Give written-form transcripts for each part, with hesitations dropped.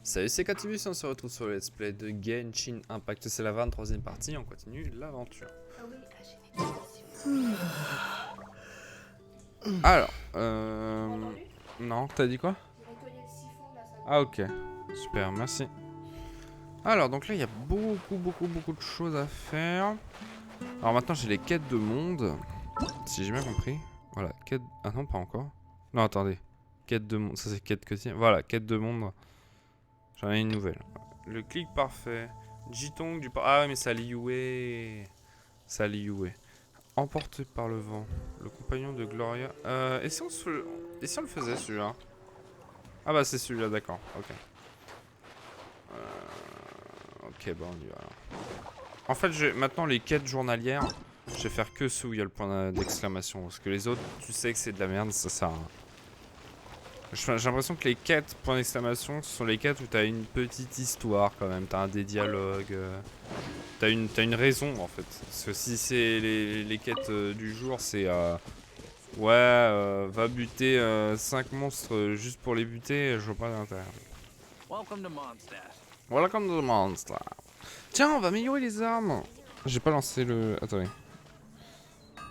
Salut, c'est Quentibus, on se retrouve sur le let's play de Genshin Impact. C'est la 23e partie, on continue l'aventure. Alors, non, t'as dit quoi? Ah ok, super, merci. Alors, donc là, il y a beaucoup de choses à faire. Alors maintenant, j'ai les quêtes de monde, si j'ai bien compris. Voilà, quête... Ah non, pas encore. Non, attendez. Quête de monde, ça c'est quête quotidienne. Voilà, quête de monde. J'en ai une nouvelle. Le clic parfait. Jitong du... Ah ouais, mais ça lioué. Ça lioué. Emporté par le vent. Le compagnon de Gloria. Et si on le faisait celui-là? Ah bah c'est celui-là, d'accord. Ok. Ok, bah on y va alors. En fait, maintenant les quêtes journalières, je vais faire que ceux où il y a le point d'exclamation. Parce que les autres, tu sais que c'est de la merde, ça sert à rien. J'ai l'impression que les quêtes, point d'exclamation, ce sont les quêtes où t'as une petite histoire quand même, t'as des dialogues, t'as une raison en fait. Parce que si c'est les quêtes du jour, c'est ouais, va buter 5 monstres juste pour les buter, je vois pas d'intérêt. Welcome to the monster. Tiens, on va améliorer les armes. J'ai pas lancé le... Attendez.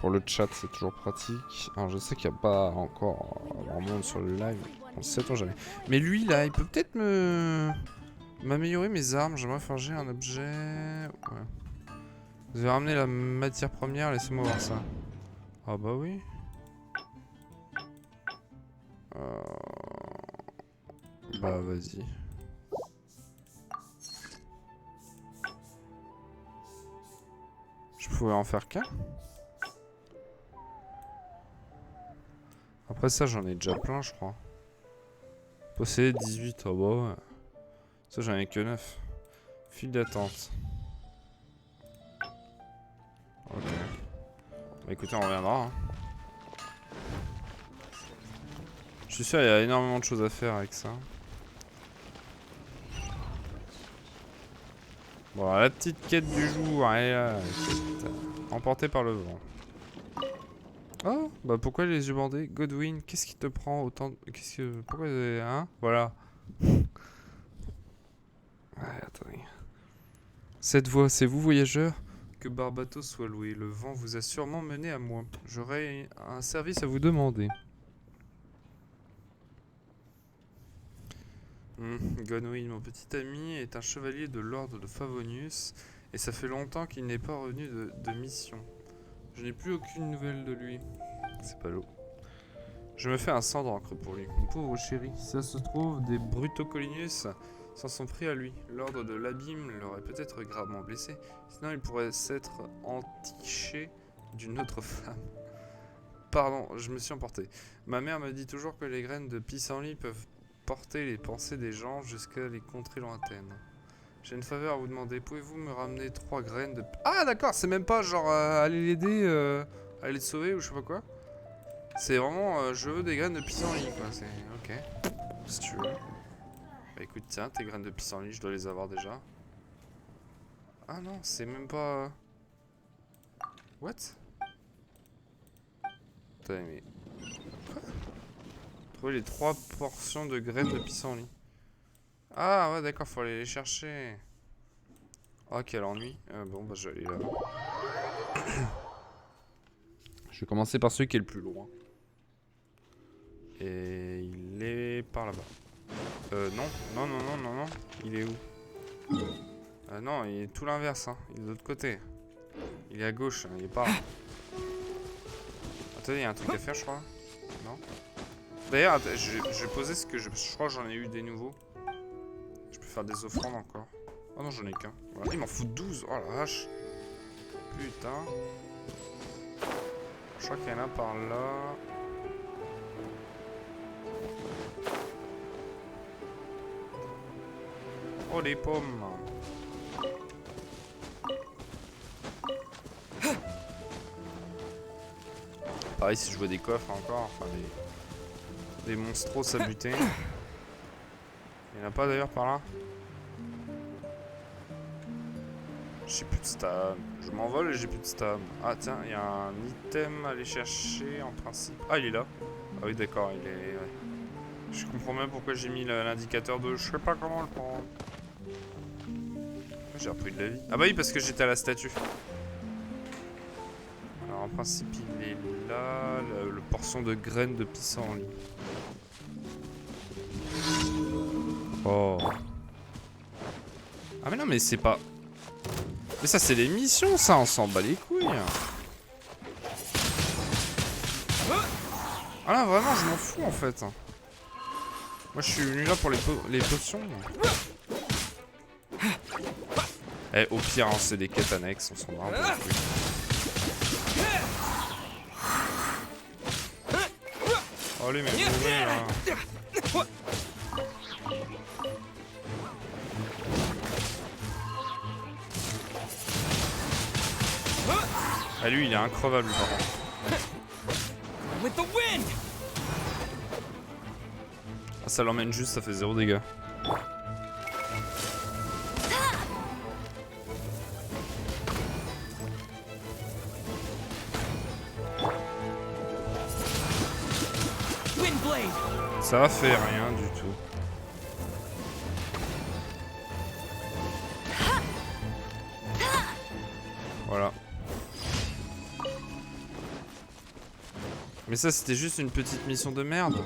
Pour le chat, c'est toujours pratique. Alors, je sais qu'il n'y a pas encore grand monde sur le live. On sait-on jamais. Mais lui, là, il peut peut-être m'améliorer mes armes. J'aimerais forger un objet... Ouais. Vous avez ramené la matière première, laissez-moi voir ça. Ah bah oui. Bah vas-y. Je pouvais en faire qu'un. Après ça, j'en ai déjà plein, je crois. Posséder 18, oh bah ouais. Ça, j'en ai que 9. File d'attente. Ok. Bah écoutez, on reviendra. Hein. Je suis sûr, il y a énormément de choses à faire avec ça. Bon, la petite quête du jour, elle est là. Emportée par le vent. Oh, bah pourquoi les yeux bandés? Godwin, qu'est-ce qui te prend autant de... Qu'est-ce que... Pourquoi... Hein? Voilà. Ouais, attendez. Cette voix, c'est vous, voyageurs? Que Barbatos soit loué. Le vent vous a sûrement mené à moi. J'aurais un service à vous demander. Godwin, mon petit ami, est un chevalier de l'ordre de Favonius. Et ça fait longtemps qu'il n'est pas revenu de mission. Je n'ai plus aucune nouvelle de lui. C'est pas l'eau. Je me fais un sang d'encre pour lui. Mon pauvre chéri, si ça se trouve, des Brutocolinus s'en sont pris à lui. L'ordre de l'abîme l'aurait peut-être gravement blessé. Sinon, il pourrait s'être entiché d'une autre femme. Pardon, je me suis emporté. Ma mère me dit toujours que les graines de pissenlit peuvent porter les pensées des gens jusqu'à les contrées lointaines. J'ai une faveur à vous demander. Pouvez-vous me ramener 3 graines de... Ah d'accord, c'est même pas genre aller l'aider, aller le sauver ou je sais pas quoi. C'est vraiment je veux des graines de pissenlit quoi. C'est ok. Si tu veux. Bah écoute, tiens, tes graines de pissenlit, je dois les avoir déjà. Ah non, c'est même pas... What? Attends, mais... Quoi? Trouver les 3 portions de graines de pissenlit. Ah ouais d'accord, faut aller les chercher. Oh quel ennui. Bon bah je vais aller là. Je vais commencer par celui qui est le plus loin. Et il est par là-bas. Non. Il est où? Non, il est tout l'inverse. Hein. Il est de l'autre côté. Il est à gauche. Hein. Il est pas là. Attendez, il y a un truc à faire, je crois. Non? D'ailleurs, je vais poser ce que je crois que j'en ai eu des nouveaux. Je peux faire des offrandes encore. Oh non, j'en ai qu'un. Voilà. Il m'en fout 12. Oh la vache. Putain. Je crois qu'il y en a par là. Oh les pommes. Pareil si je vois des coffres encore, enfin des monstros à buter. Il n'y en a pas d'ailleurs par là. J'ai plus de stab. Je m'envole et j'ai plus de stab. Ah tiens, il y a un item à aller chercher en principe. Ah il est là. Ah oui d'accord, il est... Ouais. Je comprends même pourquoi j'ai mis l'indicateur de je sais pas comment le prendre. J'ai repris de la vie. Ah bah oui, parce que j'étais à la statue. Alors en principe, il est là, le portion de graines de pissenlit. Oh. Ah mais non, mais c'est pas... Mais ça, c'est les missions, ça, on s'en bat les couilles. Ah là, vraiment, je m'en fous, en fait. Moi, je suis venu là pour les potions. Eh, au pire, hein, c'est des quêtes annexes, on s'en bat un peu les couilles. Oh, allez, mais mourir, là. Ah, lui, il est increvable, par contre. Ah, ça l'emmène juste, ça fait 0 dégâts. Ça fait rien du tout. Voilà. Mais ça, c'était juste une petite mission de merde.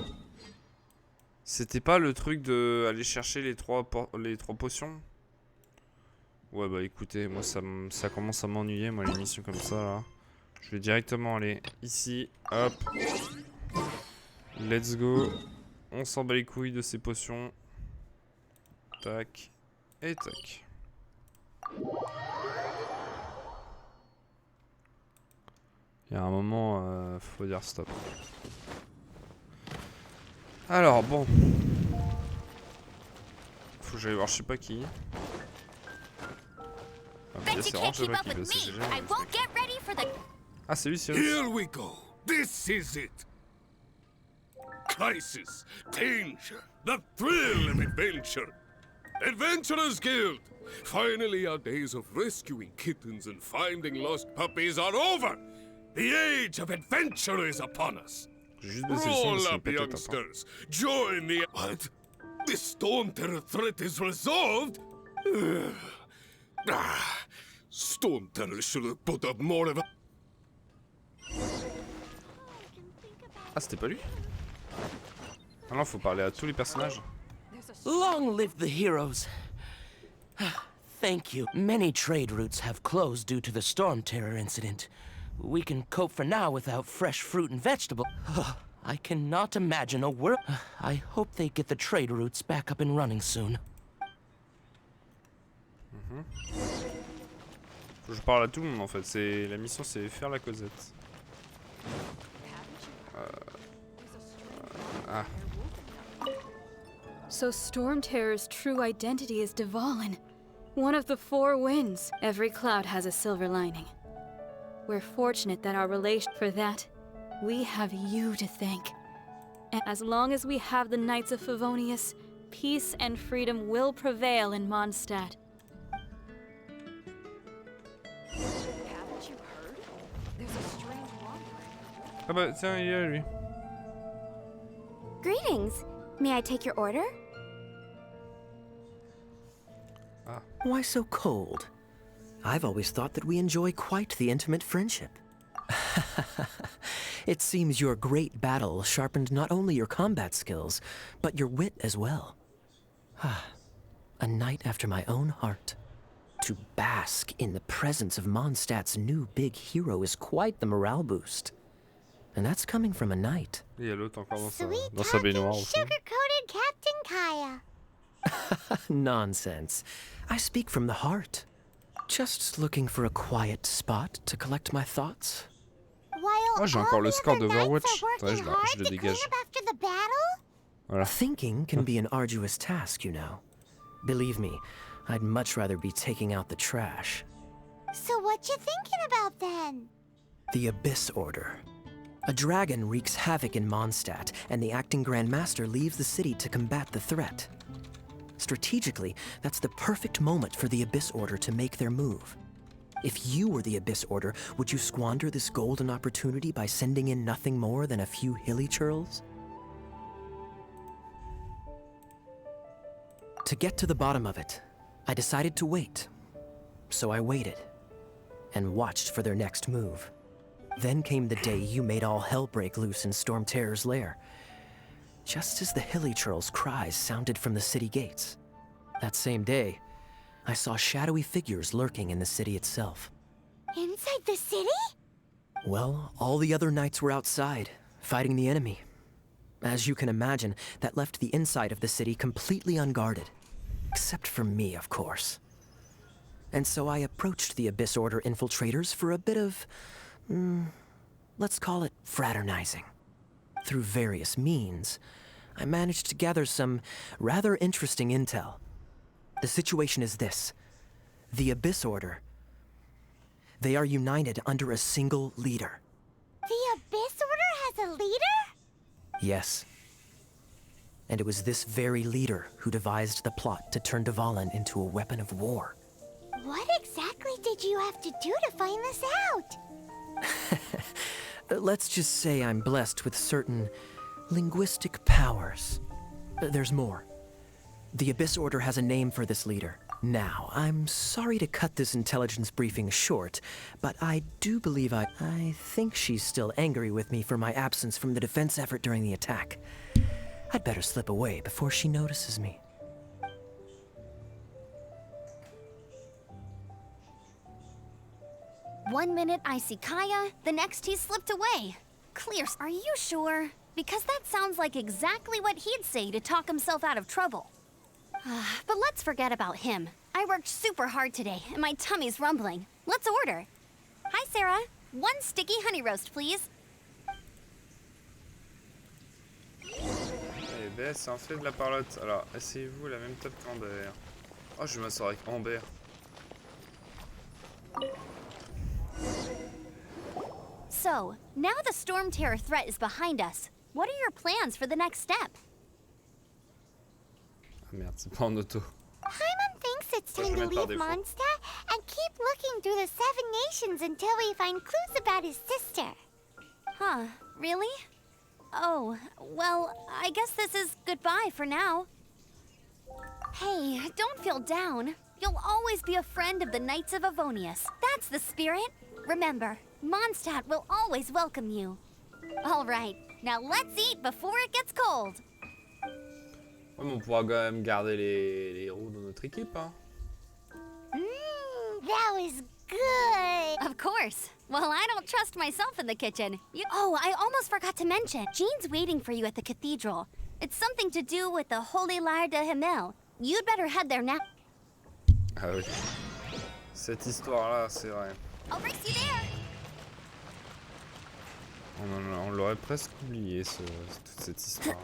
C'était pas le truc de aller chercher les trois potions. Ouais, bah écoutez, moi ça commence à m'ennuyer, moi les missions comme ça là. Je vais directement aller ici, hop. Let's go. On s'en bat les couilles de ces potions. Tac. Et tac. Il y a un moment, faut dire stop. Alors, bon. Faut que j'aille voir je sais pas qui. Ah, mais là, c'est vraiment je sais pas qui. Là, c'est déjà, ah, c'est lui, c'est lui. Here we go. This is it. Crisis, danger, the thrill of adventure. Adventurers Guild. Finally, our days of rescuing kittens and finding lost puppies are over. The age of adventure is upon us. Juste baissé le son, Roll up, youngsters. Join the... What? The Storm Terror threat is resolved? Storm Terror should have put up more of a... Ah, c'était pas lui? Ah non, faut parler à tous les personnages. Long live the heroes. Thank you. Many trade routes have closed due to the Storm Terror incident. We can cope for now without fresh fruit and vegetable. I cannot imagine a world... I hope they get the trade routes back up and running soon. Faut que je parle à tout le monde en fait. La mission, c'est faire la causette. Ah. So Storm Terror's true identity is Dvalin, one of the 4 winds. Every cloud has a silver lining. We're fortunate that our relation... For that, we have you to thank. And as long as we have the Knights of Favonius, peace and freedom will prevail in Mondstadt. Haven't you heard? There's a strange wandering. Ah bah tiens, il est là lui. Greetings. May I take your order? Why so cold? I've always thought that we enjoy quite the intimate friendship. It seems your great battle sharpened not only your combat skills, but your wit as well. A knight after my own heart. To bask in the presence of Mondstadt's new big hero is quite the morale boost. And that's coming from a knight. Il y a l'autre encore Sweet dans sa baignoire talking, aussi. sugar-coated Captain Kaya. Nonsense. I speak from the heart. Just looking for a quiet spot to collect my thoughts. While Ah, j'ai encore all le the score other d'Overwatch. knights are Ouais, working hard je le to clean dégage. up after the battle? Voilà. Thinking can be an arduous task, you know. Believe me, I'd much rather be taking out the trash. So what you thinking about then? The Abyss Order. A dragon wreaks havoc in Mondstadt, and the acting Grand Master leaves the city to combat the threat. Strategically, that's the perfect moment for the Abyss Order to make their move. If you were the Abyss Order, would you squander this golden opportunity by sending in nothing more than a few hilly churls? To get to the bottom of it, I decided to wait. So I waited, and watched for their next move. Then came the day you made all hell break loose in Storm Terror's lair. Just as the hilly churl's cries sounded from the city gates. That same day, I saw shadowy figures lurking in the city itself. Inside the city? Well, all the other knights were outside, fighting the enemy. As you can imagine, that left the inside of the city completely unguarded. Except for me, of course. And so I approached the Abyss Order infiltrators for a bit of, let's call it fraternizing. Through various means, I managed to gather some rather interesting intel. The situation is this. The Abyss Order, they are united under a single leader. The Abyss Order has a leader? Yes. And it was this very leader who devised the plot to turn Dvalin into a weapon of war. What exactly did you have to do to find this out? Let's just say I'm blessed with certain linguistic powers. There's more. The Abyss Order has a name for this leader. Now, I'm sorry to cut this intelligence briefing short, but I do believe I think she's still angry with me for my absence from the defense effort during the attack. I'd better slip away before she notices me. One minute I see Kaya, the next he slipped away. Clear. Are you sure? Because that sounds like exactly what he'd say to talk himself out of trouble. But let's forget about him. I worked super hard today, and my tummy's rumbling. Let's order. Hi, Sarah. One sticky honey roast, please. Eh ben, c'est en fait de la parlotte. Alors, asseyez-vous à la même table qu'Amber. Oh, je vais m'asseoir avec Amber. So, now the Storm Terror threat is behind us. What are your plans for the next step? Ah merde, c'est pas en auto. Paimon thinks it's time to leave Mondstadt and keep looking through the 7 nations until we find clues about his sister. Huh, really? Oh, well, I guess this is goodbye for now. Hey, don't feel down. You'll always be a friend of the Knights of Avonius. That's the spirit. Remember, Mondstadt will always welcome you. All right, now let's eat before it gets cold. Ouais, mais on pourra quand même garder les héros dans notre équipe, hein. That was good. Of course. Well, I don't trust myself in the kitchen. Oh, I almost forgot to mention. Jean's waiting for you at the cathedral. It's something to do with the Holy Lyre de Himmel. You'd better head there now. Ah oui. Cette histoire-là, c'est vrai. I'll race you there. On l'aurait presque oublié, toute cette histoire.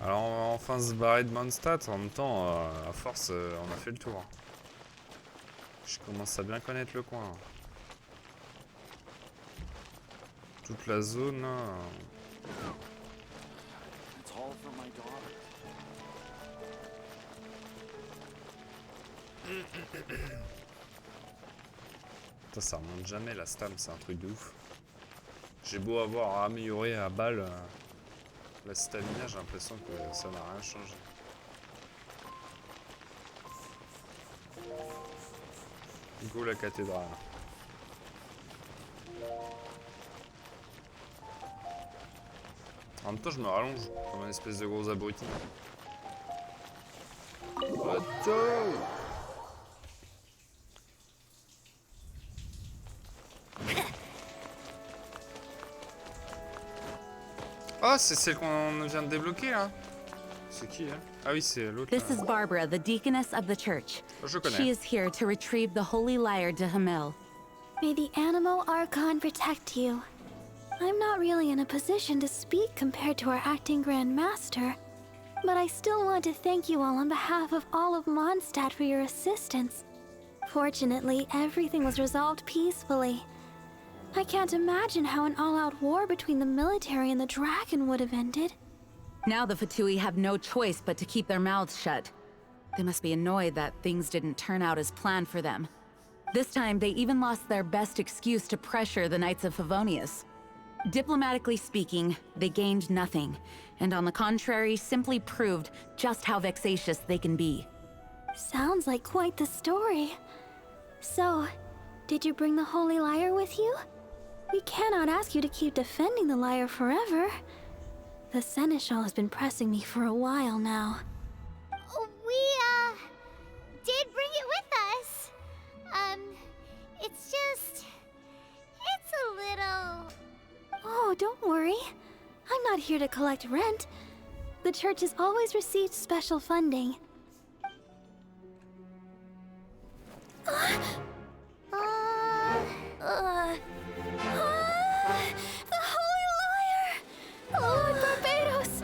Alors on va enfin se barrer de Mondstadt, en même temps, à force, on a fait le tour. Je commence à bien connaître le coin. Toute la zone, là. Putain, ça remonte jamais la stam, c'est un truc de ouf. J'ai beau avoir amélioré à balle la stamina, j'ai l'impression que ça n'a rien changé. Go la cathédrale. En même temps, je me rallonge comme un espèce de gros abruti. Otto! Oh, c'est celle qu'on vient de débloquer là. C'est qui elle? Ah oui, c'est l'autre. This is Barbara, the deaconess of the church. Je connais. She is here to retrieve the Holy Lyre de Himmel. May the Animo Archon protect you. I'm not really in a position to speak compared to our acting Grand Master, but I still want to thank you all on behalf of all of Mondstadt for your assistance. Fortunately, everything was resolved peacefully. I can't imagine how an all-out war between the military and the dragon would have ended. Now the Fatui have no choice but to keep their mouths shut. They must be annoyed that things didn't turn out as planned for them. This time, they even lost their best excuse to pressure the Knights of Favonius. Diplomatically speaking, they gained nothing, and on the contrary, simply proved just how vexatious they can be. Sounds like quite the story. So, did you bring the Holy Lyre with you? We cannot ask you to keep defending the lyre forever. The Seneschal has been pressing me for a while now. We, did bring it with us. It's just... it's a little... Oh, don't worry. I'm not here to collect rent. The church has always received special funding. The Holy Lyre! Lord Barbados!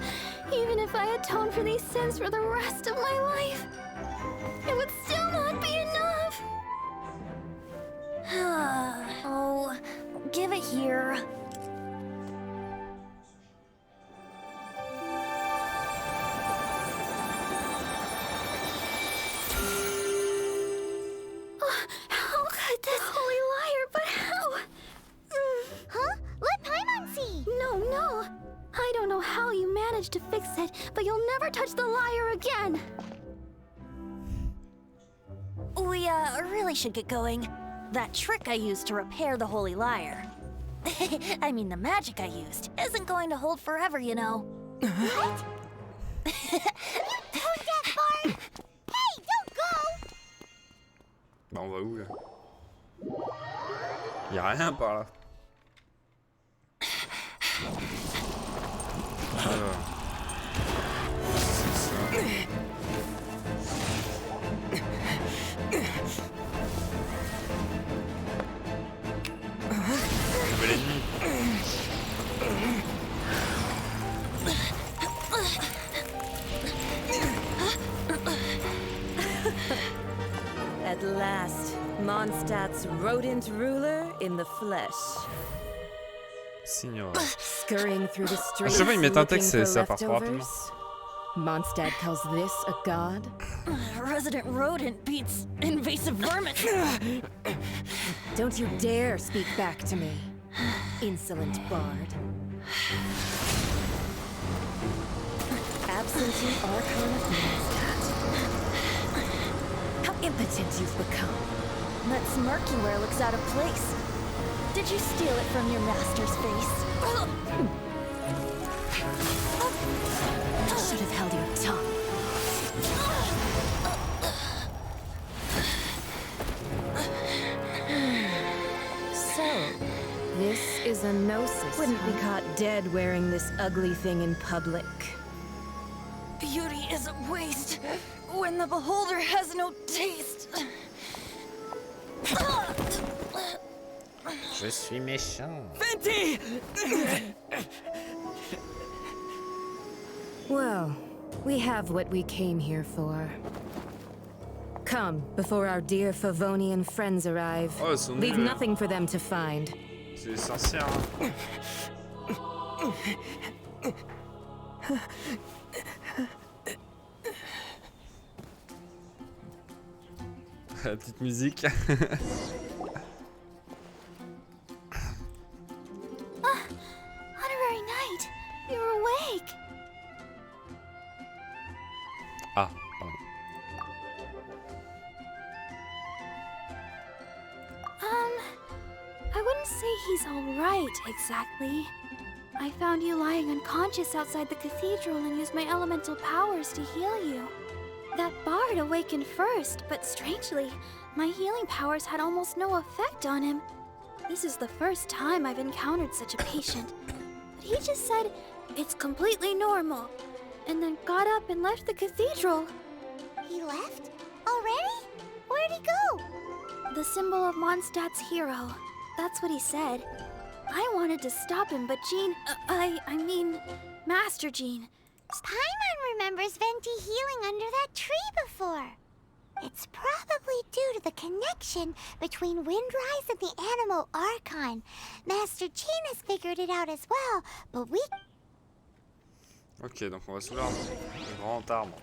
Even if I atone for these sins for the rest of my life, it would still not be enough! Oh, give it here. How could this Holy Lyre, but how? Huh? Let Paimon see! No. I don't know how you managed to fix it, but you'll never touch the lyre again! We, really should get going. That trick I used to repair the Holy Lyre. I mean, the magic I used isn't going to hold forever, you know. What? You tone deaf, Bard! Hey, don't go! Bah on va où là? Y'a rien par là. Alors. C'est ça. Nouvel ennemi. At last, Mondstadt's rodent ruler in the flesh. Signor. Scurrying through the streets, chaque fois, ils mettent un looking texte, for ça part trop leftovers. Mondstadt calls this a god? Resident rodent beats invasive vermin. Don't you dare speak back to me, insolent bard. Absentee Archon of Mondstadt. How impotent you've become. That smirky wear looks out of place. Did you steal it from your master's face? You should have held your tongue. So, this is a gnosis. Wouldn't be caught dead wearing this ugly thing in public. Beauty is a waste when the beholder has no taste. Je suis méchant. Venti! Well, we have what we came here for. Come, before our dear Favonian friends arrive. Oh, ils sont Leave nuls. nothing for them to find. C'est les sorcières. Hein. La petite musique. Honorary Knight, you're awake. Ah, pardon. I wouldn't say he's alright, exactly. I found you lying unconscious outside the cathedral and used my elemental powers to heal you. That bard awakened first, but strangely, my healing powers had almost no effect on him. This is the first time I've encountered such a patient. But he just said, it's completely normal, and then got up and left the cathedral. He left? Already? Where'd he go? The symbol of Mondstadt's hero. That's what he said. I wanted to stop him, but Jean... I mean, Master Jean... Paimon remembers Venti healing under that tree before. It's probably due to the connection between Windrise and the Animal Archon. Master Jean has figured it out as well, but we... Ok, donc on va sous l'arbre. Le grand arbre.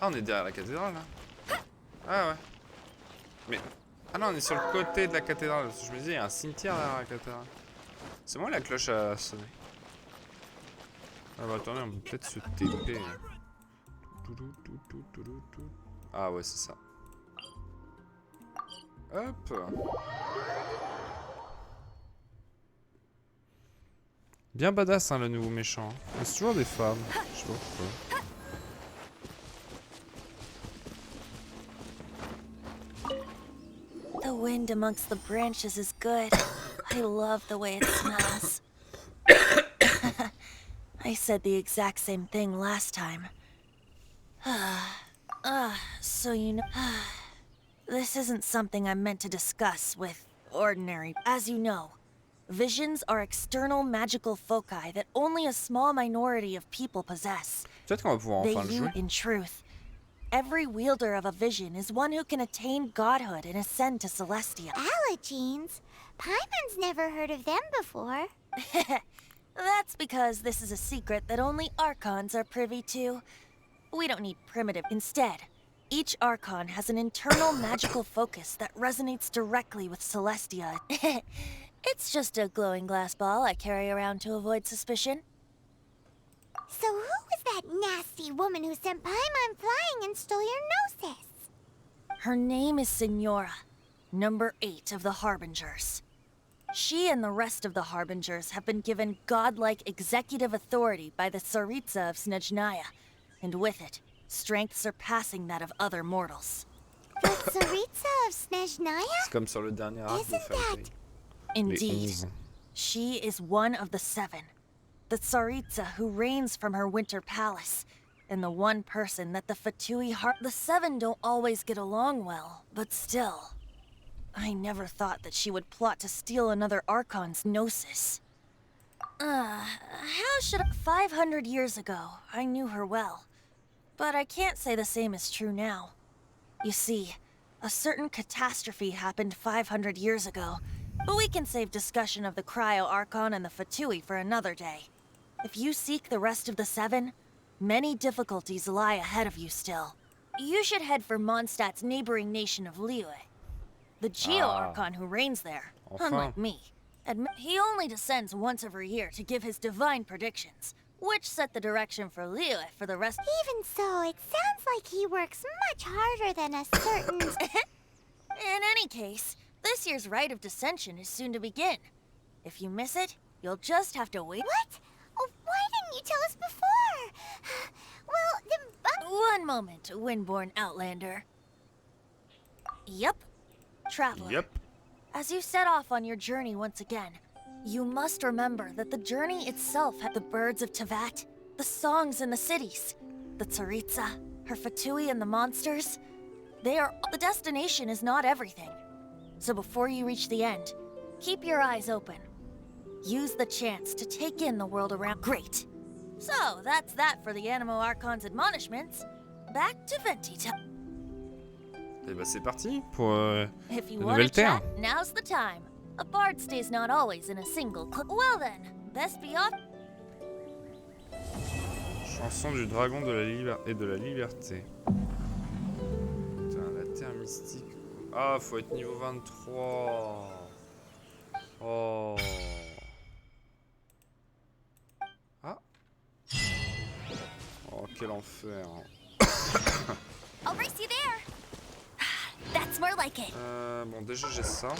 Ah, on est derrière la cathédrale là. Ah ouais. Mais Ah non, on est sur le côté de la cathédrale. Je me disais, il y a un cimetière derrière la cathédrale. C'est moi la cloche à sonner. Ah bah attendez, on peut peut-être se TP. Ah ouais, c'est ça. Hop. Bien badass, hein, le nouveau méchant. Mais c'est toujours des femmes. Je sais pas pourquoi. The wind amongst the branches is good. I love the way it smells. I said the exact same thing last time. So you know... This isn't something I'm meant to discuss with ordinary... As you know, visions are external magical foci that only a small minority of people possess. Peut-être qu'on va pouvoir enfin le jouer. In truth, every wielder of a vision is one who can attain godhood and ascend to Celestia. Allergenes? Paimon's never heard of them before. That's because this is a secret that only Archons are privy to. We don't need primitive. Instead, each Archon has an internal magical focus that resonates directly with Celestia. It's just a glowing glass ball I carry around to avoid suspicion. So who was that nasty woman who sent Paimon flying and stole your gnosis? Her name is Signora, number 8 of the Harbingers. She and the rest of the Harbingers have been given godlike executive authority by the Tsaritsa of Snezhnaya, and with it, strength surpassing that of other mortals. The Tsaritsa of Snezhnaya? C'est comme sur le dernier arc de Fairy. Indeed. She is one of the 7. The Tsaritsa who reigns from her winter palace, and the one person that the Fatui heart. The 7 don't always get along well, but still. I never thought that she would plot to steal another Archon's gnosis. How should 500 years ago, I knew her well. But I can't say the same is true now. You see, a certain catastrophe happened 500 years ago, but we can save discussion of the Cryo-Archon and the Fatui for another day. If you seek the rest of the 7, many difficulties lie ahead of you still. You should head for Mondstadt's neighboring nation of Liyue. The Geo-Archon who reigns there, unlike me, he only descends once every year to give his divine predictions, which set the direction for Liyue for the rest. Even so, it sounds like he works much harder than a certain... In any case, this year's Rite of Descension is soon to begin. If you miss it, you'll just have to wait. What? Oh, why didn't you tell us before? Well, the... One moment, Windborn Outlander. Yep. Traveler. Yep. As you set off on your journey once again, you must remember that the journey itself had the birds of Tevat, the songs in the cities, the Tsaritsa, her Fatui and the monsters. The destination is not everything. So before you reach the end, keep your eyes open. Use the chance to take in the world around. Great. So that's that for the Animo Archon's admonishments. Back to Ventita. Et bah c'est parti pour la If you want nouvelle to terre. chat, now's the time. A bard stays not always in a single Well then, best be off. Chanson du dragon et de la liberté. Putain, la terre mystique. Ah, faut être niveau 23. Oh. Ah. Oh, quel enfer. I'll race you there. That's more like it. Bon, déjà j'ai ça.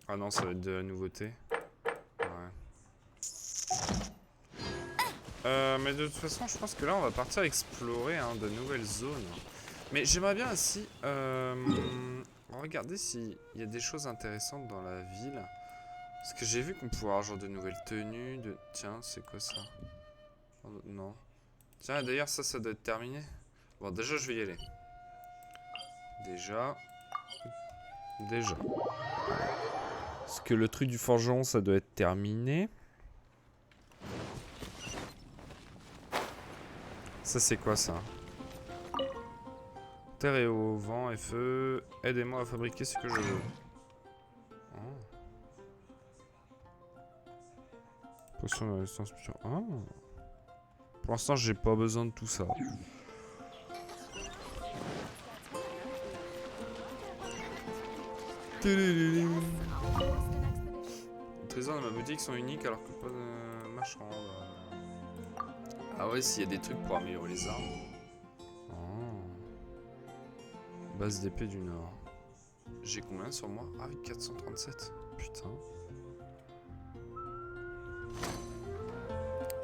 Ah non, ça va être de la nouveauté. Ouais. Mais de toute façon, je pense que là, on va partir explorer de nouvelles zones. Mais j'aimerais bien aussi regarder s'il y a des choses intéressantes dans la ville. Parce que j'ai vu qu'on pouvait avoir genre de nouvelles tenues. Tiens, c'est quoi ça? Oh, non. Tiens, d'ailleurs, ça doit être terminé. Bon, déjà, je vais y aller. Déjà. Parce que le truc du forgeron, ça doit être terminé. Ça, c'est quoi ça? Terre et eau, vent et feu. Aidez-moi à fabriquer ce que je veux. Oh. Potion de résistance. Oh. Pour l'instant, j'ai pas besoin de tout ça. Les trésors de ma boutique sont uniques alors que pas de marchand. Ah ouais, s'il y a des trucs pour améliorer les armes. Oh. Base d'épée du Nord. J'ai combien sur moi? Ah oui, 437. Putain.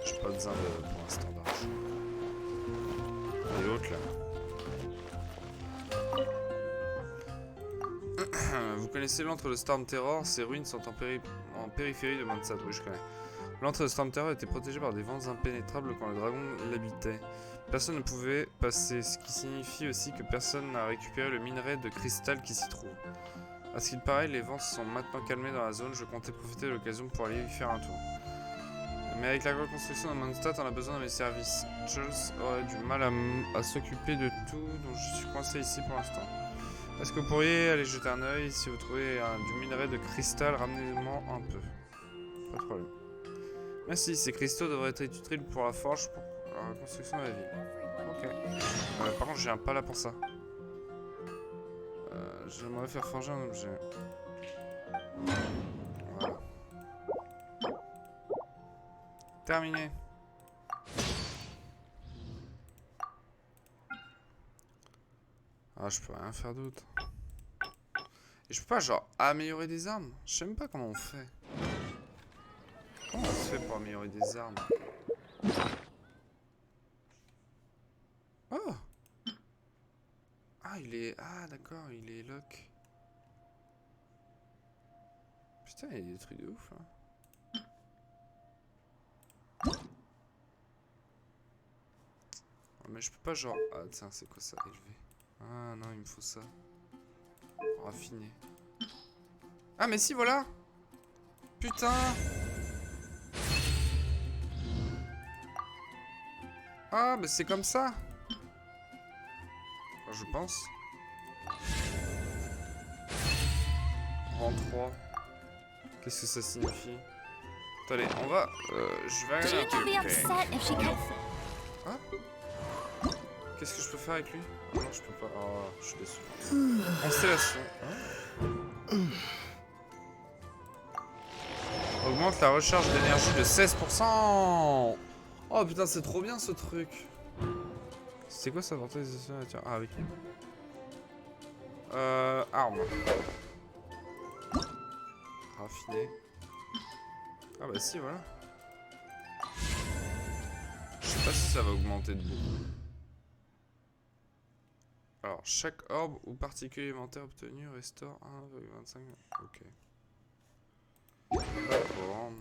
J'ai pas besoin de, pour l'instant d'argent. Et l'autre là. Vous connaissez l'antre de Storm Terror? Ces ruines sont en périphérie de Mondstadt. Oui, je connais. L'antre de Storm Terror était protégé par des vents impénétrables quand le dragon l'habitait. Personne ne pouvait passer, ce qui signifie aussi que personne n'a récupéré le minerai de cristal qui s'y trouve. À ce qu'il paraît, les vents se sont maintenant calmés dans la zone. Je comptais profiter de l'occasion pour aller y faire un tour. Mais avec la reconstruction de Mondstadt, on a besoin de mes services. Jules aurait du mal à s'occuper de tout, donc je suis coincé ici pour l'instant. Est-ce que vous pourriez aller jeter un œil? Si vous trouvez du minerai de cristal, ramenez-moi un peu. Pas de problème. Merci, ces cristaux devraient être utiles pour la forge, pour la reconstruction de la ville. Ok. Par contre, j'ai un pala pour ça. J'aimerais faire forger un objet. Voilà. Terminé. Ah, je peux rien faire d'autre. Et je peux pas, genre, améliorer des armes? Je sais même pas comment on fait. Comment on se fait pour améliorer des armes? Oh! Ah, il est... Ah, d'accord, il est lock. Putain, il y a des trucs de ouf, là. Mais je peux pas, genre... Ah, tiens, c'est quoi ça? Élevé. Ah, non, il me faut ça. Raffiner. Ah, mais si, voilà! Putain! Ah, mais c'est comme ça! Enfin, je pense. Rang 3. Qu'est-ce que ça signifie? Attendez, on va... je vais regarder un truc. Ah? Qu'est-ce que je peux faire avec lui? Oh, non, je peux pas. Oh, je suis déçu. Constellation. Augmente la recharge d'énergie de 16%. Oh putain, c'est trop bien ce truc. C'est quoi ça? Ah oui. Arme. Raffiné. Ah bah si, voilà. Je sais pas si ça va augmenter de beaucoup. Alors, chaque orbe ou particule élémentaire obtenu restaure 1,25. Ok. D'accord.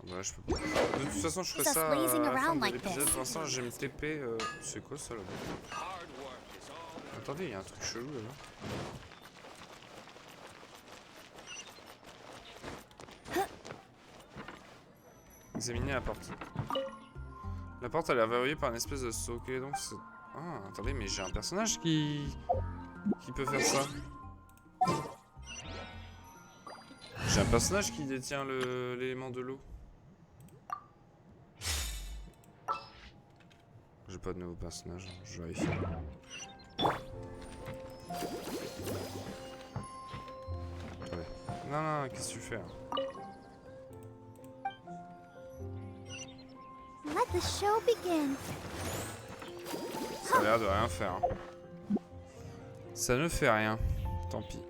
Voilà, je peux pas. De toute façon, je ferai ça à la fin de l'épisode. Pour l'instant, j'ai me TP. C'est quoi ça là-bas? Attendez, il y a un truc chelou là-bas. Examiner la porte. La porte elle est verrouillée par une espèce de saut. Ok, donc c'est... Ah, attendez, mais j'ai un personnage qui peut faire ça. J'ai un personnage qui détient l'élément de l'eau. J'ai pas de nouveau personnage, je vérifie. Ouais. Non, non, qu'est-ce que tu fais là? Let the show begin. Ça a l'air de rien faire. Ça ne fait rien. Tant pis.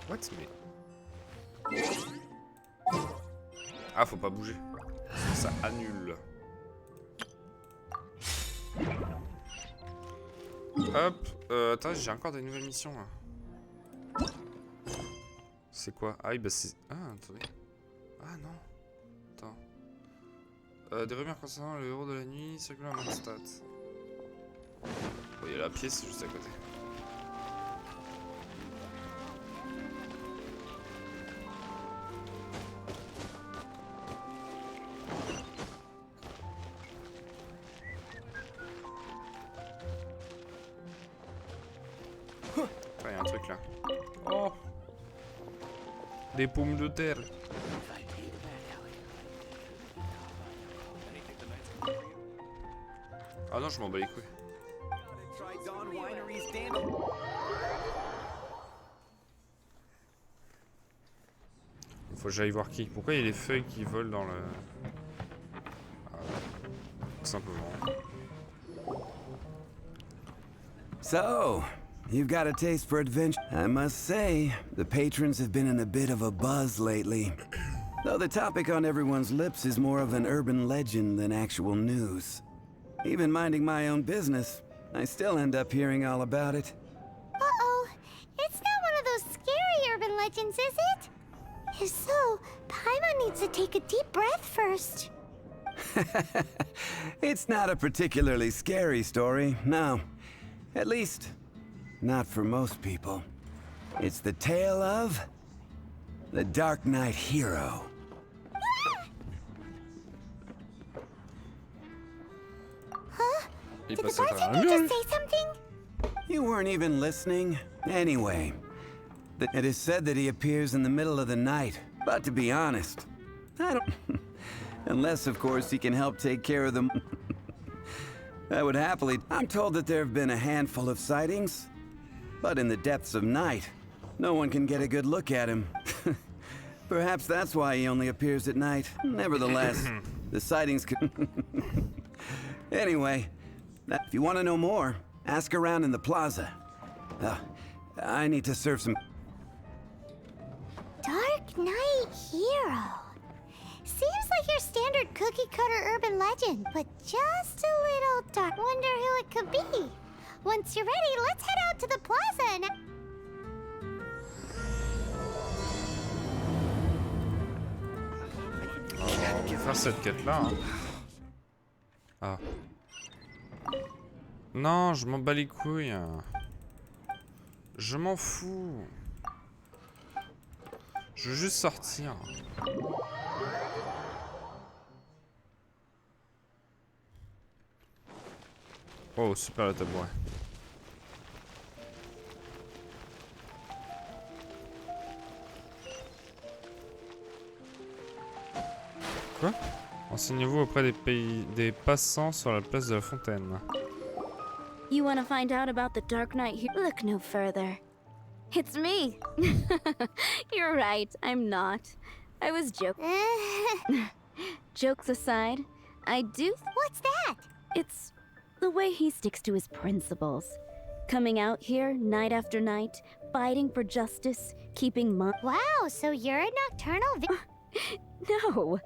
What? Mais... Ah, faut pas bouger. Ça annule. Hop. Attends, j'ai encore des nouvelles missions là. C'est quoi? Ah, bah c'est... Ah, attendez. Ah non. Attends. Des rumeurs concernant le héros de la nuit circulent à Mondstadt. Oh, il y a la pièce juste à côté. Il y a un truc là. Oh! Des pommes de terre. Ah non, je m'en bats les couilles. Faut que j'aille voir qui. Pourquoi il y a les feuilles qui volent dans le... Ah, tout simplement. So, you've got a taste for adventure. I must say, the patrons have been in a bit of a buzz lately. Though the topic on everyone's lips is more of an urban legend than actual news. Even minding my own business, I still end up hearing all about it. Uh-oh. It's not one of those scary urban legends, is it? If so, Paimon needs to take a deep breath first. It's not a particularly scary story, no. At least, not for most people. It's the tale of the Dark Knight hero. Huh? Il Did the passe à travers bartender le mur, just say something? You weren't even listening. Anyway, it is said that he appears in the middle of the night. But to be honest, I don't... Unless, of course, he can help take care of them. I would happily... I'm told that there have been a handful of sightings. But in the depths of night, no one can get a good look at him. Perhaps that's why he only appears at night. Nevertheless, the sightings could... Anyway, if you want to know more, ask around in the plaza. I need to serve some... Dark Knight hero. Seems like your standard cookie-cutter urban legend, but just a little dark. Wonder who it could be. Once you're ready, let's head out to the plaza and... On va faire cette quête-là. Hein. Ah. Non, je m'en bats les couilles. Je m'en fous. Je veux juste sortir. Oh, super le tabouret. Quoi? Enseignez-vous auprès des passants sur la place de la fontaine. You want to find out about the Dark Knight here? Look no further. It's me. You're right, I'm not. I was joking. Jokes aside, I do... What's that? It's the way he sticks to his principles. Coming out here night after night, fighting for justice, keeping Wow, so you're a nocturnal No,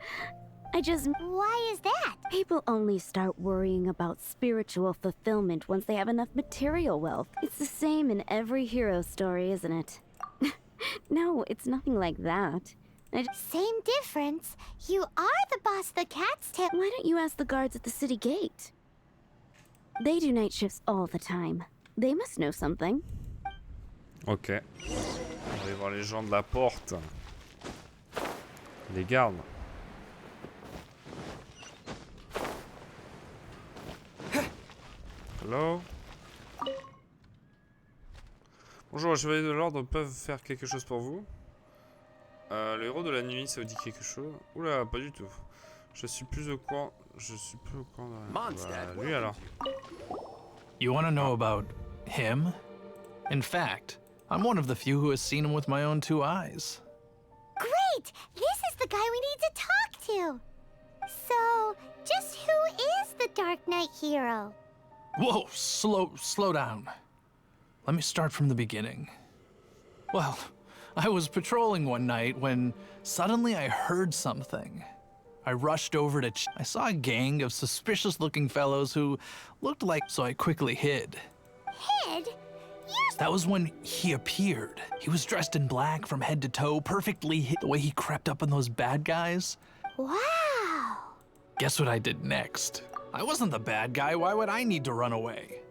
I just... Why is that? People only start worrying about spiritual fulfillment once they have enough material wealth. It's the same in every hero story, isn't it? No, it's nothing like that. Same difference. You are the boss of the cat's tail. Why don't you ask the guards at the city gate? They do night shifts all the time. They must know something. Ok. On va aller voir les gens de la porte. Les gardes. Hello. Bonjour, les chevaliers de l'ordre peuvent faire quelque chose pour vous? Le héros de la nuit, ça vous dit quelque chose? Oula, pas du tout. Je suis plus au courant. Je suis plus au courant de rien. Bah, lui alors. You want to know about him? In fact, I'm one of the few who has seen him with my own two eyes. Great! This is the guy we need to talk to. So, just who is the Dark Knight hero? Whoa, slow down. Let me start from the beginning. Well, I was patrolling one night when suddenly I heard something. I rushed over to I saw a gang of suspicious-looking fellows who looked like, so I quickly hid. Hid? That was when he appeared. He was dressed in black from head to toe, perfectly hid. The way he crept up on those bad guys. Wow. Guess what I did next? I wasn't the bad guy. Why would I need to run away?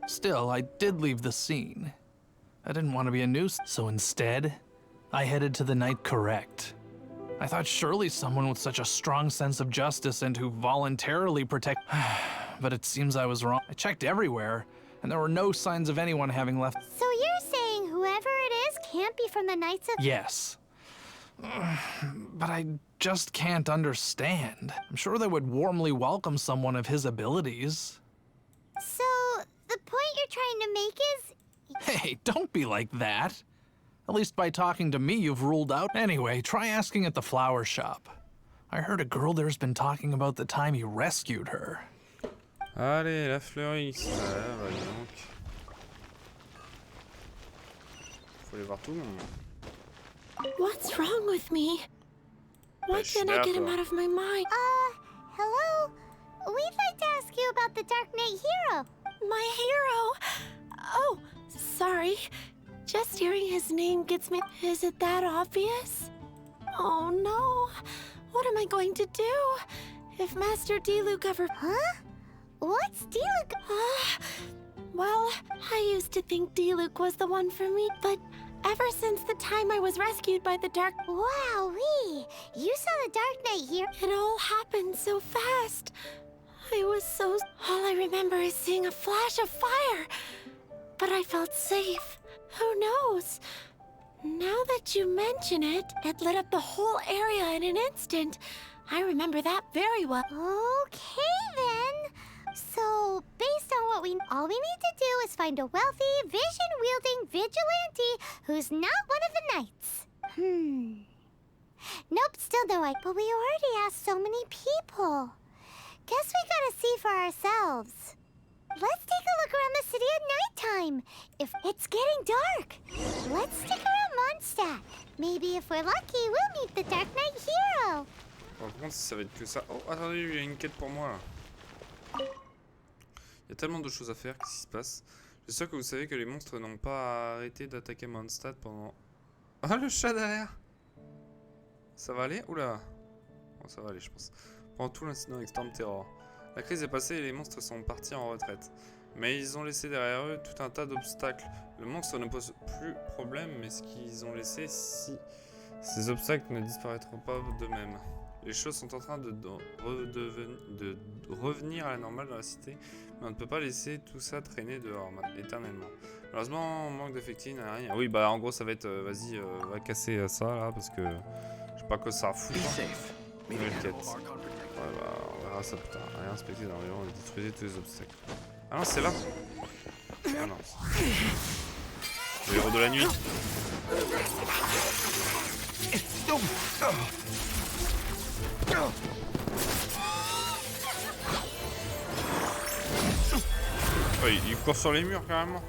Still, I did leave the scene. I didn't want to be a nuisance, so instead, I headed to the night correct. I thought surely someone with such a strong sense of justice and who voluntarily protect... But it seems I was wrong. I checked everywhere, and there were no signs of anyone having left. So you're saying whoever it is can't be from the Knights of... Yes. But I just can't understand. I'm sure they would warmly welcome someone of his abilities. So, the point you're trying to make is... Hey, don't be like that. At least by talking to me, you've ruled out. Anyway, try asking at the flower shop. I heard a girl there's been talking about the time you rescued her. Allez, la fleuriste. Ah, bah, dis donc. Faut aller voir tout le monde. What's wrong with me? Why can't I get him out of my mind? Hello? We'd like to ask you about the Dark Knight hero. My hero? Oh, sorry. Just hearing his name gets me... Is it that obvious? Oh no. What am I going to do? If Master Diluc ever... Huh? What's Diluc? Well, I used to think Diluc was the one for me, but ever since the time I was rescued by the Dark... Wowee! You saw the Dark Knight here. It all happened so fast. I was so... All I remember is seeing a flash of fire. But I felt safe. Who knows? Now that you mention it, it lit up the whole area in an instant. I remember that very well. Okay, then. So, based on what all we need to do is find a wealthy, vision-wielding vigilante who's not one of the knights. Nope, still no idea. But we already asked so many people. Guess we gotta see for ourselves. Let's take a look around the city at nighttime. If it's getting dark, let's stick around Mondstadt. Maybe if we're lucky, we'll meet the Dark Knight hero. Par contre, si ça va être que ça... Oh, attendez, il y a une quête pour moi, là. Il y a tellement de choses à faire, qu'est-ce qui se passe? Je suis sûr que vous savez que les monstres n'ont pas arrêté d'attaquer Mondstadt pendant... Ah, le chat derrière! Ça va aller? Oula! Bon, ça va aller, je pense. Pendant tout l'incident avec Storm Terror. La crise est passée et les monstres sont partis en retraite. Mais ils ont laissé derrière eux tout un tas d'obstacles. Le monstre ne pose plus problème, mais ce qu'ils ont laissé, si ces obstacles ne disparaîtront pas d'eux-mêmes. Les choses sont en train de revenir à la normale dans la cité, mais on ne peut pas laisser tout ça traîner dehors éternellement. Malheureusement, on manque d'effectifs, rien. Oui, bah en gros, ça va être, vas-y, va casser ça là, parce que je sais pas quoi ça fout. Nouvelle quête. Ouais, bah, on verra ça plus tard. Rien inspecté dans l'environnement et détruisez tous les obstacles. Ah non, c'est là. Ah non. Le héros de la nuit. Oh, il court sur les murs carrément.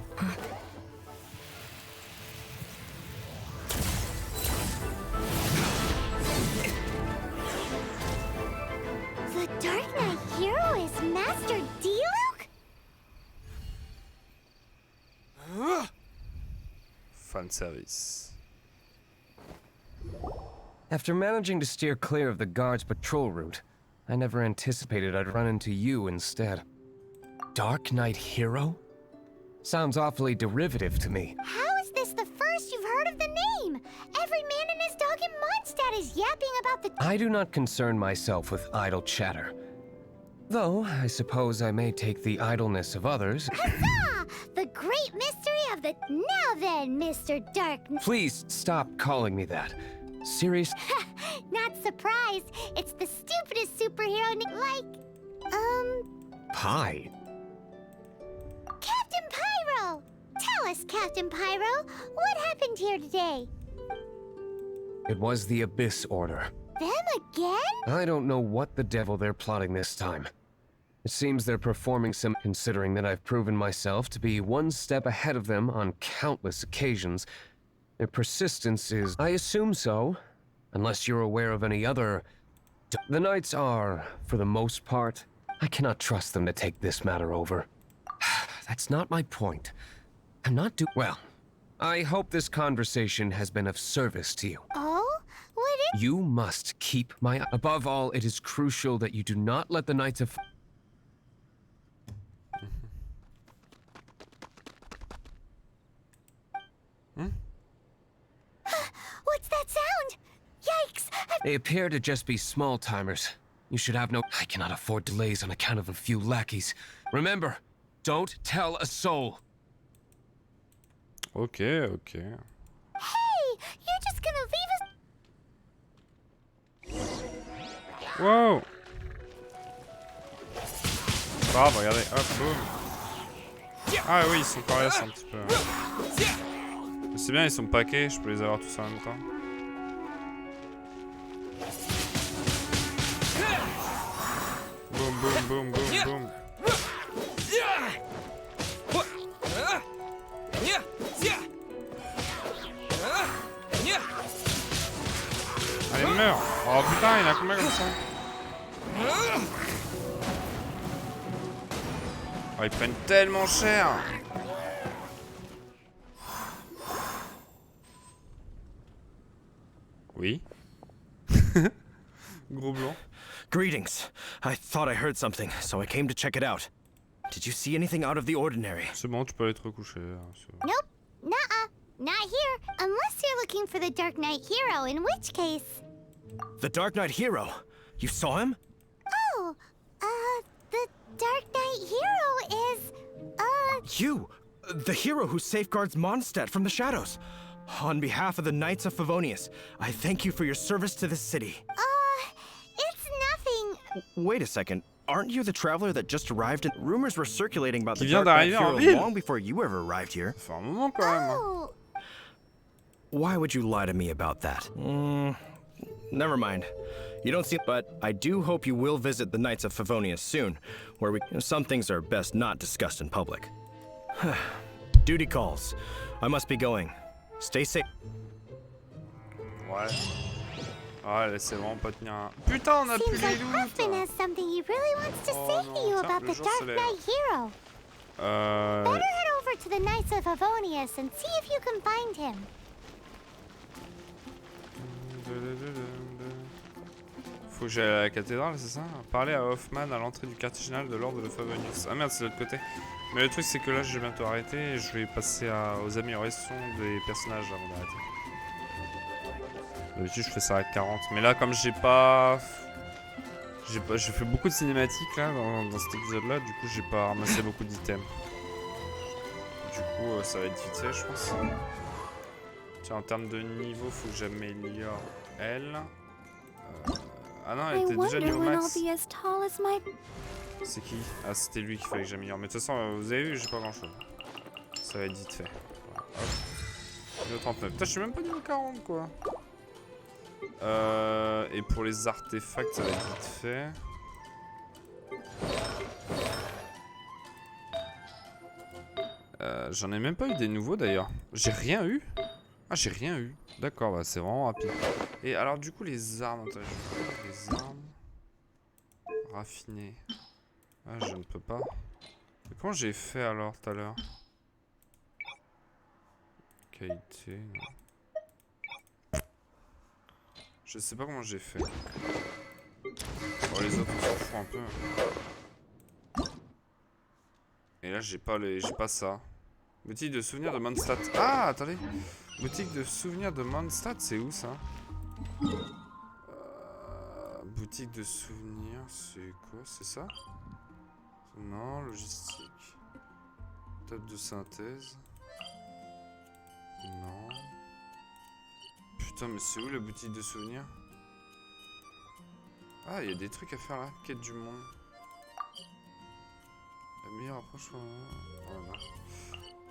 The Dark Knight hero is Master Diluc? Fan service. After managing to steer clear of the guards' patrol route, I never anticipated I'd run into you instead. Dark Knight hero? Sounds awfully derivative to me. How is this the first you've heard of the name? Every man and his dog in Mondstadt is yapping about the... I do not concern myself with idle chatter. Though, I suppose I may take the idleness of others... Huzzah! The great mystery of the... Now then, Mr. Dark... Please stop calling me that. Serious? Not surprised. It's the stupidest superhero Pie? Captain Pyro! Tell us, Captain Pyro, what happened here today? It was the Abyss Order. Them again? I don't know what the devil they're plotting this time. It seems they're performing some, considering that I've proven myself to be one step ahead of them on countless occasions. Their persistence is... I assume so, unless you're aware of any other... The Knights are, for the most part, I cannot trust them to take this matter over. That's not my point. I'm not well, I hope this conversation has been of service to you. Oh? What is... You must keep my... Above all, it is crucial that you do not let the Knights of... What's that sound? Yikes! They appear to just be small-timers. You should have no... I cannot afford delays on account of a few lackeys. Remember, don't tell a soul. Okay, okay. Hey! You're just gonna leave us... Wow! Bravo, regardez, hop, boum. Ah oui, ils sont coriaces un petit peu. C'est bien, ils sont paquets, je peux les avoir tous en même temps. Boum, boum, boum, boum, boum. Allez, meurs! Oh putain, il a combien comme ça? Oh, ils prennent tellement cher! Oui? Gros blanc. Greetings. I thought I heard something, so I came to check it out. Did you see anything out of the ordinary? C'est bon, tu peux aller te recoucher. Nope. Nuh-uh. Not here. Unless you're looking for the Dark Knight hero, in which case... The Dark Knight hero? You saw him? Oh, the Dark Knight hero is, You! The hero who safeguards Mondstadt from the shadows. On behalf of the Knights of Favonius, I thank you for your service to this city. It's nothing. Wait a second. Aren't you the traveler that just arrived? And rumors were circulating about the Qui vient Dark Knight d'arriver en hero ville. long before you ever arrived here. Ça fait un moment quand même. Oh, Why would you lie to me about that? Never mind. You don't seem... But I do hope you will visit the Knights of Favonius soon, where some things are best not discussed in public. Duty calls. I must be going. Stay safe. Ouais. Ah, laissez vraiment pas tenir un... Putain, on a plus seems les like loups. Hoffman has something he really wants to say to you tiens, about le the jour Dark se lève. Knight hero. Better head over to the Knights of Favonius and see if you can find him. Faut que j'aille à la cathédrale, c'est ça? Parler à Hoffman à l'entrée du quartier général de l'ordre de Favonius. Ah merde, c'est de l'autre côté. Mais le truc, c'est que là, je vais bientôt arrêter et je vais passer aux améliorations des personnages avant d'arrêter. D'habitude, je fais ça à 40. Mais là, comme j'ai fait beaucoup de cinématiques là dans cet épisode-là, du coup, j'ai pas ramassé beaucoup d'items. Du coup, ça va être vite fait, je pense. Tiens, en termes de niveau, faut que j'améliore elle. Ah non, elle était déjà niveau max. C'est qui? Ah, c'était lui qu'il fallait que j'améliore. Mais de toute façon, vous avez vu, j'ai pas grand chose. Ça va être vite fait. Voilà. Hop. Niveau 39. Putain, je suis même pas niveau 40 quoi. Et pour les artefacts, ça va être vite fait. J'en ai même pas eu des nouveaux d'ailleurs. J'ai rien eu. Ah, j'ai rien eu. D'accord, bah, c'est vraiment rapide. Et alors, du coup, les armes. Attends, je vais voir les armes. Raffinées. Ah, je ne peux pas. Mais comment j'ai fait alors tout à l'heure? Qualité. Non. Je sais pas comment j'ai fait. Bon, les autres, on s'en fout un peu. Et là, j'ai pas ça. Boutique de souvenirs de Mondstadt. Ah, attendez. Boutique de souvenirs de Mondstadt, c'est où ça? Boutique de souvenirs, c'est quoi? C'est ça? Non, logistique. Table de synthèse. Non. Putain, mais c'est où la boutique de souvenirs? Ah, il y a des trucs à faire là. Quête du monde. La meilleure approche. Voilà.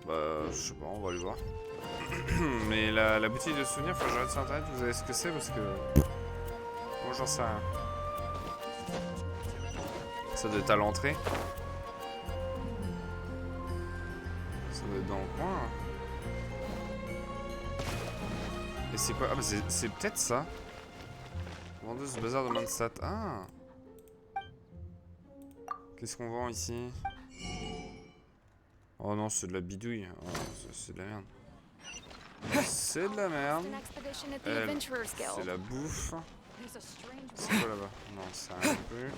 Bah, je sais pas, on va aller voir. Mais la boutique de souvenirs, faut que j'arrête sur internet. Vous savez ce que c'est parce que. Moi, j'en sais rien. Ça doit être à l'entrée. Ça doit être dans le coin. Là. Et c'est quoi? Ah, bah c'est peut-être ça. Vendeuse du bazar de Mondstadt. Ah! Qu'est-ce qu'on vend ici? Oh non, c'est de la bidouille. Oh, c'est de la merde. C'est de la merde. Elle, c'est la bouffe. C'est quoi là-bas? Non, c'est rien plus.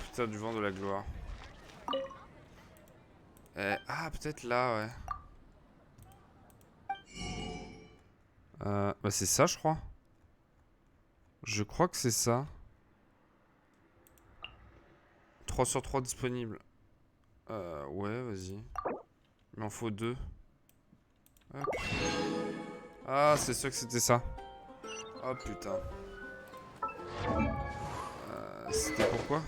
Putain, du vent de la gloire. Ah, peut-être là, ouais. Bah c'est ça, je crois. Je crois que c'est ça. 3 sur 3 disponible. Ouais, vas-y. Il m'en faut 2. Hop. Ah, c'est sûr que c'était ça. Oh putain. C'était pourquoi?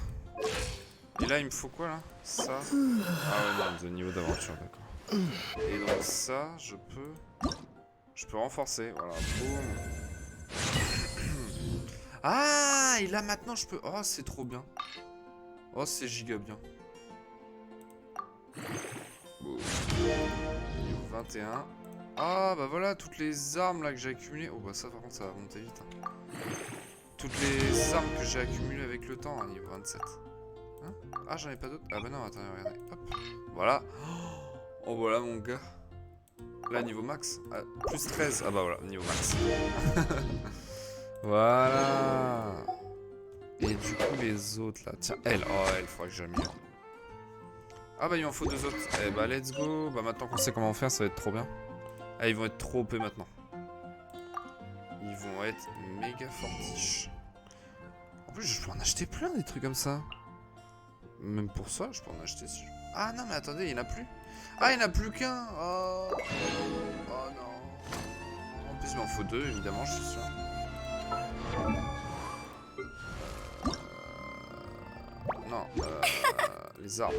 Et là, il me faut quoi, là? Ça. Ah ouais, non, de niveau d'aventure, d'accord. Et donc ça, je peux renforcer, voilà, boum. Ah, et là, maintenant, je peux... Oh, c'est trop bien. Oh, c'est giga bien. Boum. Niveau 21. Ah, bah voilà, toutes les armes, là, que j'ai accumulées. Oh, bah ça, par contre, ça va monter vite, hein. Toutes les armes que j'ai accumulées avec le temps, hein, niveau 27. Hein? Ah, j'en ai pas d'autres. Ah bah non, attendez, regardez. Hop. Voilà. Oh, voilà, mon gars. Là, niveau max. Ah, plus 13. Ah bah voilà, niveau max. Voilà. Et du coup, les autres, là. Tiens, elle. Oh, elle, faudrait que j'améliore. Ah bah, il m'en faut 2 autres. Eh bah, let's go. Bah, maintenant qu'on sait comment faire, ça va être trop bien. Ah, ils vont être trop OP maintenant. Ils vont être méga fortiches. En plus, je peux en acheter plein des trucs comme ça. Même pour ça, je peux en acheter. Ah non, mais attendez, il n'y en a plus. Ah, il n'y en a plus qu'un. Oh. Oh non. En plus, il m'en faut 2, évidemment, je suis sûr. Non, les arbres.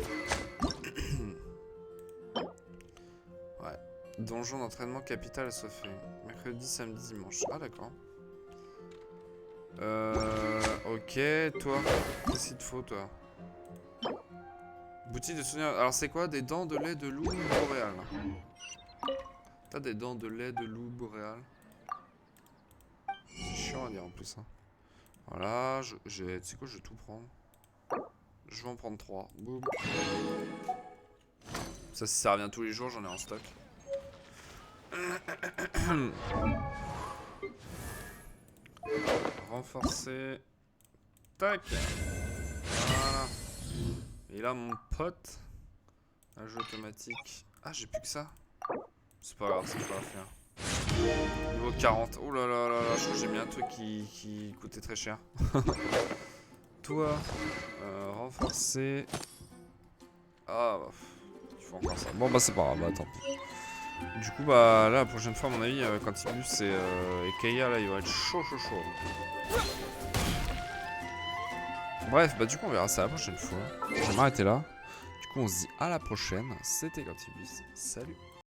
Ouais. Donjon d'entraînement capital soit fait. Mercredi, samedi, dimanche. Ah, d'accord. Ok, toi. Qu'est-ce qu'il te faut, toi? Boutique de souvenirs. Alors, c'est quoi? Des dents de lait de loup boréal. T'as des dents de lait de loup boréal? C'est chiant à dire en plus. Hein. Voilà, tu sais quoi, je vais tout prendre. Je vais en prendre 3. Boum. Ça, si ça revient tous les jours, j'en ai en stock. Renforcer. Tac. Voilà. Et là, mon pote. Un jeu automatique. Ah, j'ai plus que ça. C'est pas grave, ça fera l'affaire. Niveau 40. Oh là là là là, je crois que j'ai mis un truc qui coûtait très cher. Toi, renforcer. Ah, bah, il faut encore ça. Bon, bah, c'est pas grave, bah, tant pis. Du coup, bah, là, la prochaine fois, à mon avis, Quentibus et Keia, là, il va être chaud. Bref, bah, du coup, on verra ça la prochaine fois. Je vais m'arrêter là. Du coup, on se dit à la prochaine. C'était Quentibus. Salut!